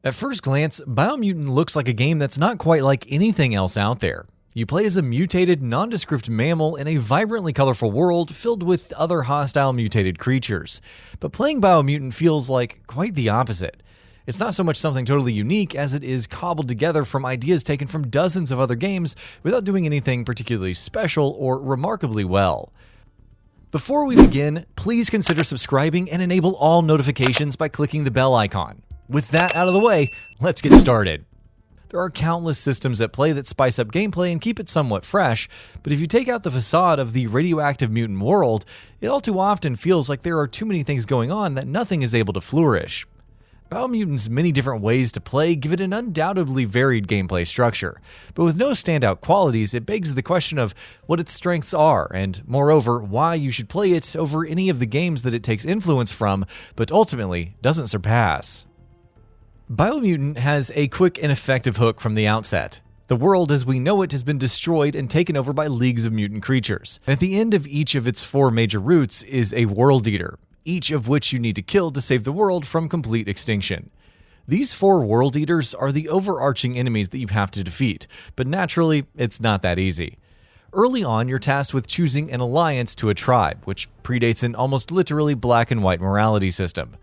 At first glance, Biomutant looks like a game that's not quite like anything else out there. You play as a mutated, nondescript mammal in a vibrantly colorful world filled with other hostile mutated creatures. But playing Biomutant feels like quite the opposite. It's not so much something totally unique as it is cobbled together from ideas taken from dozens of other games without doing anything particularly special or remarkably well. Before we begin, please consider subscribing and enable all notifications by clicking the bell icon. With that out of the way, let's get started. There are countless systems at play that spice up gameplay and keep it somewhat fresh, but if you take out the facade of the radioactive mutant world, it all too often feels like there are too many things going on that nothing is able to flourish. Biomutant's many different ways to play give it an undoubtedly varied gameplay structure, but with no standout qualities, it begs the question of what its strengths are, and moreover, why you should play it over any of the games that it takes influence from, but ultimately doesn't surpass. Biomutant has a quick and effective hook from the outset. The world as we know it has been destroyed and taken over by leagues of mutant creatures, and at the end of each of its 4 major routes is a World Eater, each of which you need to kill to save the world from complete extinction. These 4 World Eaters are the overarching enemies that you have to defeat, but naturally, it's not that easy. Early on, you're tasked with choosing an alliance to a tribe, which predates an almost literally black and white morality system.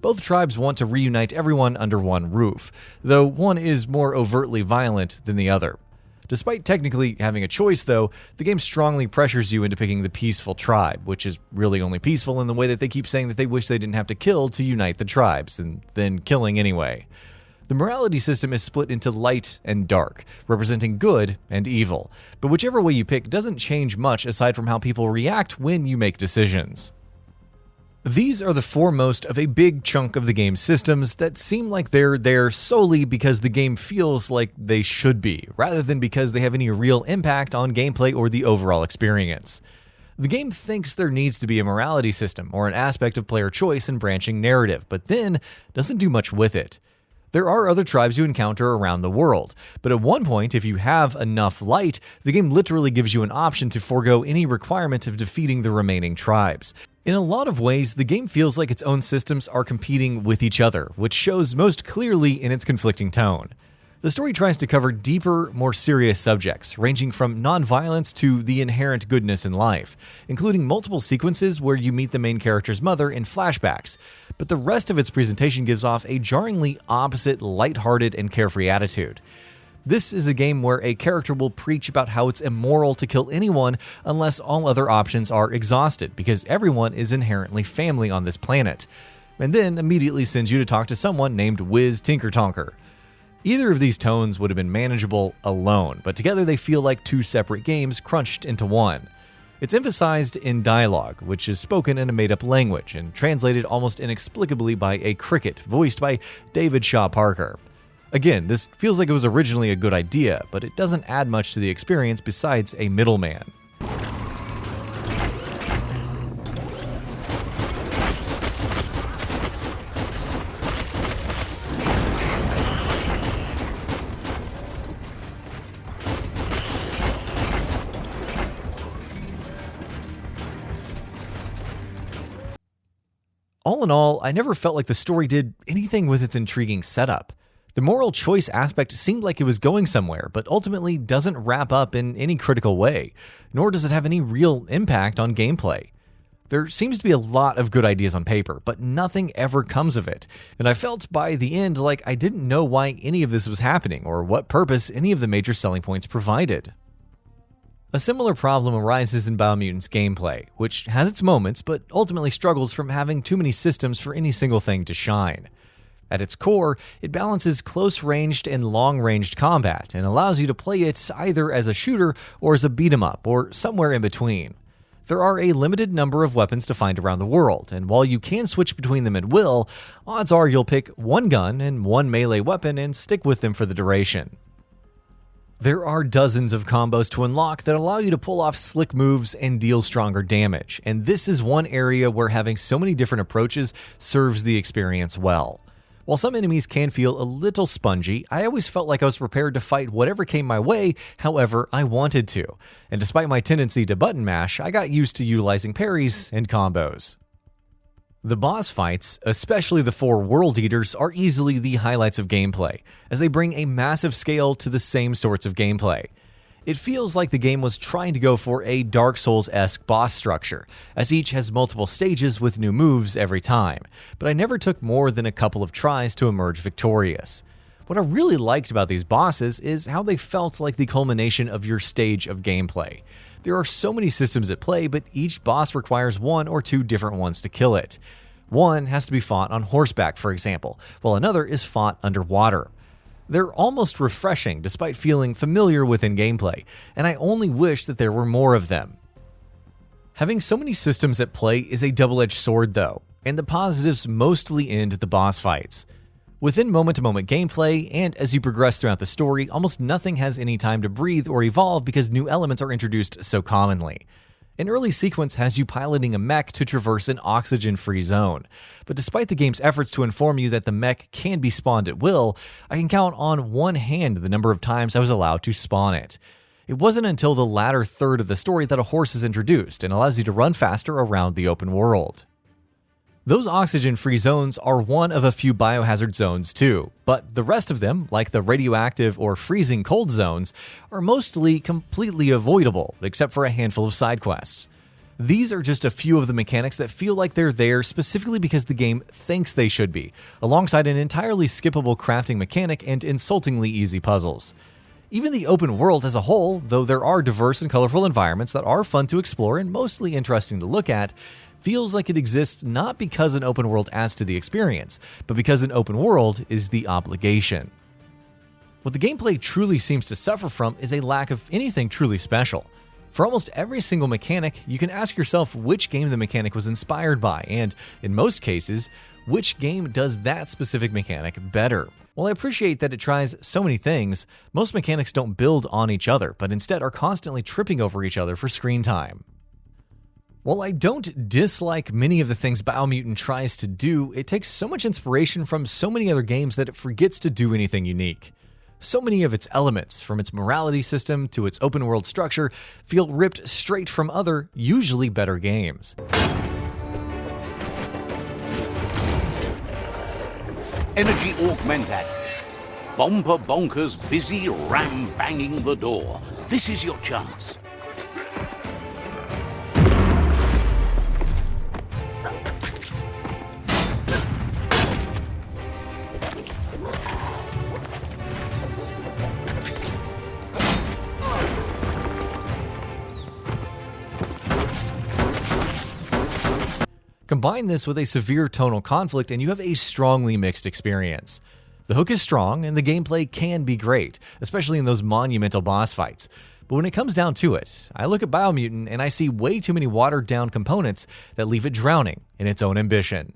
Both tribes want to reunite everyone under one roof, though one is more overtly violent than the other. Despite technically having a choice, though, the game strongly pressures you into picking the peaceful tribe, which is really only peaceful in the way that they keep saying that they wish they didn't have to kill to unite the tribes, and then killing anyway. The morality system is split into light and dark, representing good and evil, but whichever way you pick doesn't change much aside from how people react when you make decisions. These are the foremost of a big chunk of the game's systems that seem like they're there solely because the game feels like they should be, rather than because they have any real impact on gameplay or the overall experience. The game thinks there needs to be a morality system or an aspect of player choice and branching narrative, but then doesn't do much with it. There are other tribes you encounter around the world, but at one point, if you have enough light, the game literally gives you an option to forego any requirement of defeating the remaining tribes. In a lot of ways, the game feels like its own systems are competing with each other, which shows most clearly in its conflicting tone. The story tries to cover deeper, more serious subjects, ranging from non-violence to the inherent goodness in life, including multiple sequences where you meet the main character's mother in flashbacks, but the rest of its presentation gives off a jarringly opposite, lighthearted, and carefree attitude. This is a game where a character will preach about how it's immoral to kill anyone unless all other options are exhausted, because everyone is inherently family on this planet, and then immediately sends you to talk to someone named Wiz Tinkertonker. Either of these tones would have been manageable alone, but together they feel like 2 separate games crunched into one. It's emphasized in dialogue, which is spoken in a made-up language and translated almost inexplicably by a cricket voiced by David Shaw Parker. Again, this feels like it was originally a good idea, but it doesn't add much to the experience besides a middleman. All in all, I never felt like the story did anything with its intriguing setup. The moral choice aspect seemed like it was going somewhere, but ultimately doesn't wrap up in any critical way, nor does it have any real impact on gameplay. There seems to be a lot of good ideas on paper, but nothing ever comes of it, and I felt by the end like I didn't know why any of this was happening or what purpose any of the major selling points provided. A similar problem arises in Biomutant's gameplay, which has its moments, but ultimately struggles from having too many systems for any single thing to shine. At its core, it balances close-ranged and long-ranged combat and allows you to play it either as a shooter or as a beat-em-up or somewhere in between. There are a limited number of weapons to find around the world, and while you can switch between them at will, odds are you'll pick one gun and one melee weapon and stick with them for the duration. There are dozens of combos to unlock that allow you to pull off slick moves and deal stronger damage, and this is one area where having so many different approaches serves the experience well. While some enemies can feel a little spongy, I always felt like I was prepared to fight whatever came my way however I wanted to, and despite my tendency to button mash, I got used to utilizing parries and combos. The boss fights, especially the 4 World Eaters, are easily the highlights of gameplay, as they bring a massive scale to the same sorts of gameplay. It feels like the game was trying to go for a Dark Souls-esque boss structure, as each has multiple stages with new moves every time, but I never took more than a couple of tries to emerge victorious. What I really liked about these bosses is how they felt like the culmination of your stage of gameplay. There are so many systems at play, but each boss requires 1 or 2 different ones to kill it. One has to be fought on horseback, for example, while another is fought underwater. They're almost refreshing despite feeling familiar within gameplay, and I only wish that there were more of them. Having so many systems at play is a double-edged sword though, and the positives mostly end at the boss fights. Within moment-to-moment gameplay, and as you progress throughout the story, almost nothing has any time to breathe or evolve because new elements are introduced so commonly. An early sequence has you piloting a mech to traverse an oxygen-free zone, but despite the game's efforts to inform you that the mech can be spawned at will, I can count on one hand the number of times I was allowed to spawn it. It wasn't until the latter third of the story that a horse is introduced and allows you to run faster around the open world. Those oxygen-free zones are one of a few biohazard zones too, but the rest of them, like the radioactive or freezing cold zones, are mostly completely avoidable, except for a handful of side quests. These are just a few of the mechanics that feel like they're there specifically because the game thinks they should be, alongside an entirely skippable crafting mechanic and insultingly easy puzzles. Even the open world as a whole, though there are diverse and colorful environments that are fun to explore and mostly interesting to look at, feels like it exists not because an open world adds to the experience, but because an open world is the obligation. What the gameplay truly seems to suffer from is a lack of anything truly special. For almost every single mechanic, you can ask yourself which game the mechanic was inspired by, and in most cases, which game does that specific mechanic better. While I appreciate that it tries so many things, most mechanics don't build on each other, but instead are constantly tripping over each other for screen time. While I don't dislike many of the things Biomutant tries to do, it takes so much inspiration from so many other games that it forgets to do anything unique. So many of its elements, from its morality system to its open world structure, feel ripped straight from other, usually better games. Energy augment active. Bomper bonkers busy ram-banging the door. This is your chance. Combine this with a severe tonal conflict and you have a strongly mixed experience. The hook is strong and the gameplay can be great, especially in those monumental boss fights. But when it comes down to it, I look at Biomutant and I see way too many watered down components that leave it drowning in its own ambition.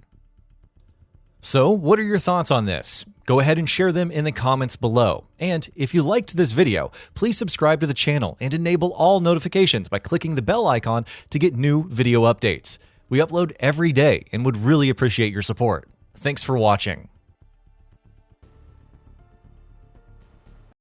So, what are your thoughts on this? Go ahead and share them in the comments below. And if you liked this video, please subscribe to the channel and enable all notifications by clicking the bell icon to get new video updates. We upload every day and would really appreciate your support. Thanks for watching.